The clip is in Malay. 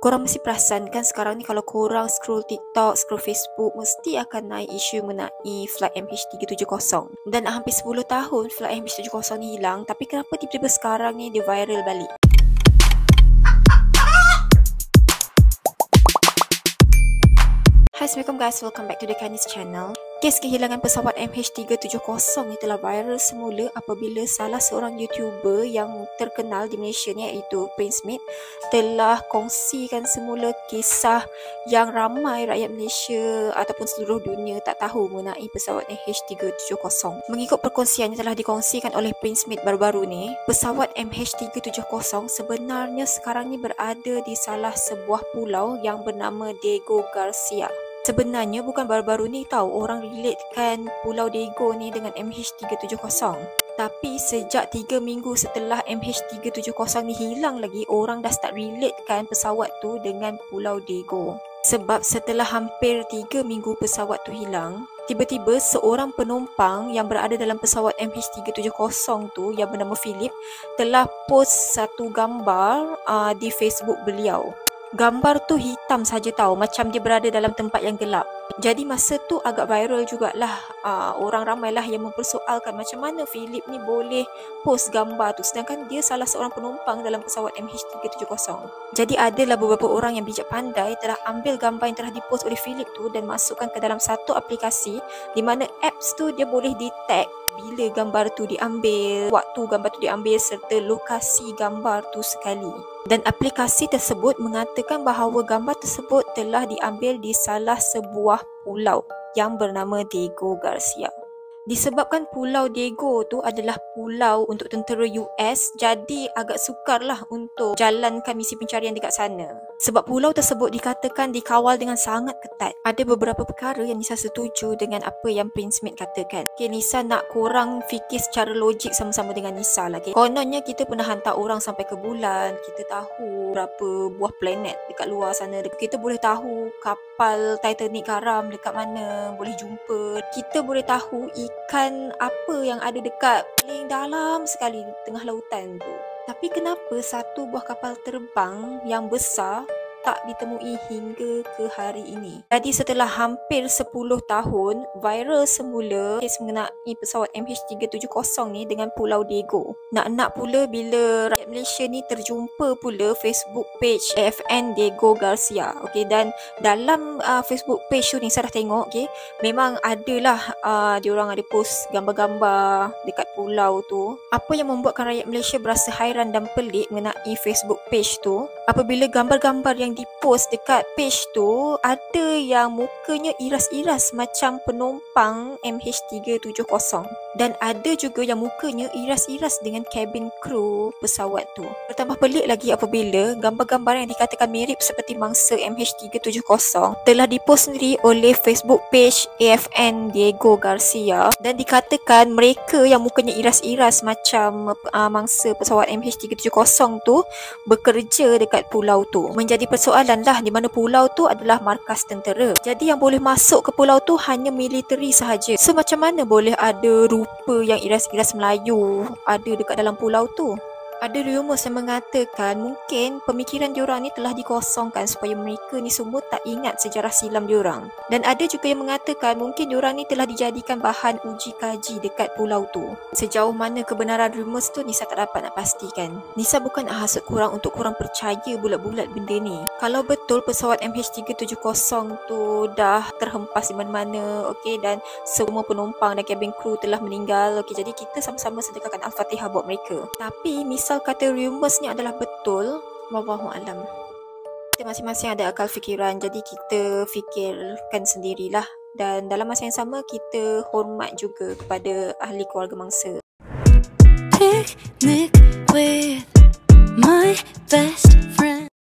Korang mesti perasan kan sekarang ni kalau korang scroll TikTok, scroll Facebook, mesti akan naik isu mengenai flight MH370. Dan hampir 10 tahun flight MH370 ni hilang, tapi kenapa tiba-tiba sekarang ni dia viral balik? Hai, Assalamualaikum guys, welcome back to the Canis channel. Kes kehilangan pesawat MH370 ni telah viral semula apabila salah seorang YouTuber yang terkenal di Malaysia ni iaitu Prince Smith telah kongsikan semula kisah yang ramai rakyat Malaysia ataupun seluruh dunia tak tahu mengenai pesawat MH370. Mengikut perkongsian yang telah dikongsikan oleh Prince Smith baru-baru ni, pesawat MH370 sebenarnya sekarang ni berada di salah sebuah pulau yang bernama Diego Garcia. Sebenarnya bukan baru-baru ni tahu orang relatekan Pulau Diego ni dengan MH370. Tapi sejak 3 minggu setelah MH370 ni hilang lagi, orang dah start relatekan pesawat tu dengan Pulau Diego. Sebab setelah hampir 3 minggu pesawat tu hilang, tiba-tiba seorang penumpang yang berada dalam pesawat MH370 tu yang bernama Philip telah post satu gambar di Facebook beliau. Gambar tu hitam saja tahu, macam dia berada dalam tempat yang gelap. Jadi masa tu agak viral jugalah. Orang ramailah yang mempersoalkan macam mana Philip ni boleh post gambar tu sedangkan dia salah seorang penumpang dalam pesawat MH370. Jadi adalah beberapa orang yang bijak pandai telah ambil gambar yang telah dipost oleh Philip tu dan masukkan ke dalam satu aplikasi di mana apps tu dia boleh detect bila gambar tu diambil, waktu gambar tu diambil serta lokasi gambar tu sekali. Dan aplikasi tersebut mengatakan bahawa gambar tersebut telah diambil di salah sebuah pulau yang bernama Diego Garcia. Disebabkan Pulau Diego tu adalah pulau untuk tentera US, jadi agak sukarlah untuk jalankan misi pencarian dekat sana. Sebab pulau tersebut dikatakan dikawal dengan sangat ketat. Ada beberapa perkara yang Nisa setuju dengan apa yang Prince Smith katakan. Okay, Nisa nak korang fikir secara logik sama-sama dengan Nisa lah. Okay. Kononnya kita pernah hantar orang sampai ke bulan, kita tahu berapa buah planet dekat luar sana. Kita boleh tahu kapal Titanic karam dekat mana, boleh jumpa. Kita boleh tahu ikan apa yang ada dekat paling dalam sekali di tengah lautan tu. Tapi kenapa satu buah kapal terbang yang besar tak ditemui hingga ke hari ini? Jadi setelah hampir 10 tahun, viral semula kes mengenai pesawat MH370 ni dengan Pulau Diego. Nak pula bila rakyat Malaysia ni terjumpa pula Facebook page AFN Diego Garcia. Okay, dan dalam Facebook page tu ni saya dah tengok, okay, memang adalah diorang ada post gambar-gambar dekat pulau tu. Apa yang membuatkan rakyat Malaysia berasa hairan dan pelik mengenai Facebook page tu, apabila gambar-gambar yang dipost dekat page tu ada yang mukanya iras-iras macam penumpang MH370 dan ada juga yang mukanya iras-iras dengan cabin crew pesawat tu. Bertambah pelik lagi apabila gambar-gambar yang dikatakan mirip seperti mangsa MH370 telah dipost sendiri oleh Facebook page AFN Diego Garcia dan dikatakan mereka yang mukanya iras-iras macam mangsa pesawat MH370 tu bekerja dekat pulau tu. Menjadi persoalan lah di mana pulau tu adalah markas tentera. Jadi yang boleh masuk ke pulau tu hanya militeri sahaja. So macam mana boleh ada rupa yang iras-iras Melayu ada dekat dalam pulau tu? Ada rumours yang mengatakan mungkin pemikiran diorang ni telah dikosongkan supaya mereka ni semua tak ingat sejarah silam diorang. Dan ada juga yang mengatakan mungkin diorang ni telah dijadikan bahan uji kaji dekat pulau tu. Sejauh mana kebenaran rumours tu Nisa tak dapat nak pastikan. Nisa bukan nak hasut korang untuk korang percaya bulat-bulat benda ni. Kalau betul pesawat MH370 tu dah terhempas di mana-mana, okey, dan semua penumpang dan cabin crew telah meninggal, okey, jadi kita sama-sama sedekahkan Al-Fatihah buat mereka. Tapi misal kata rumours ni adalah betul, wallahu alam. Kita masing-masing ada akal fikiran, jadi kita fikirkan sendirilah. Dan dalam masa yang sama kita hormat juga kepada ahli keluarga mangsa. Picnic with my best friend.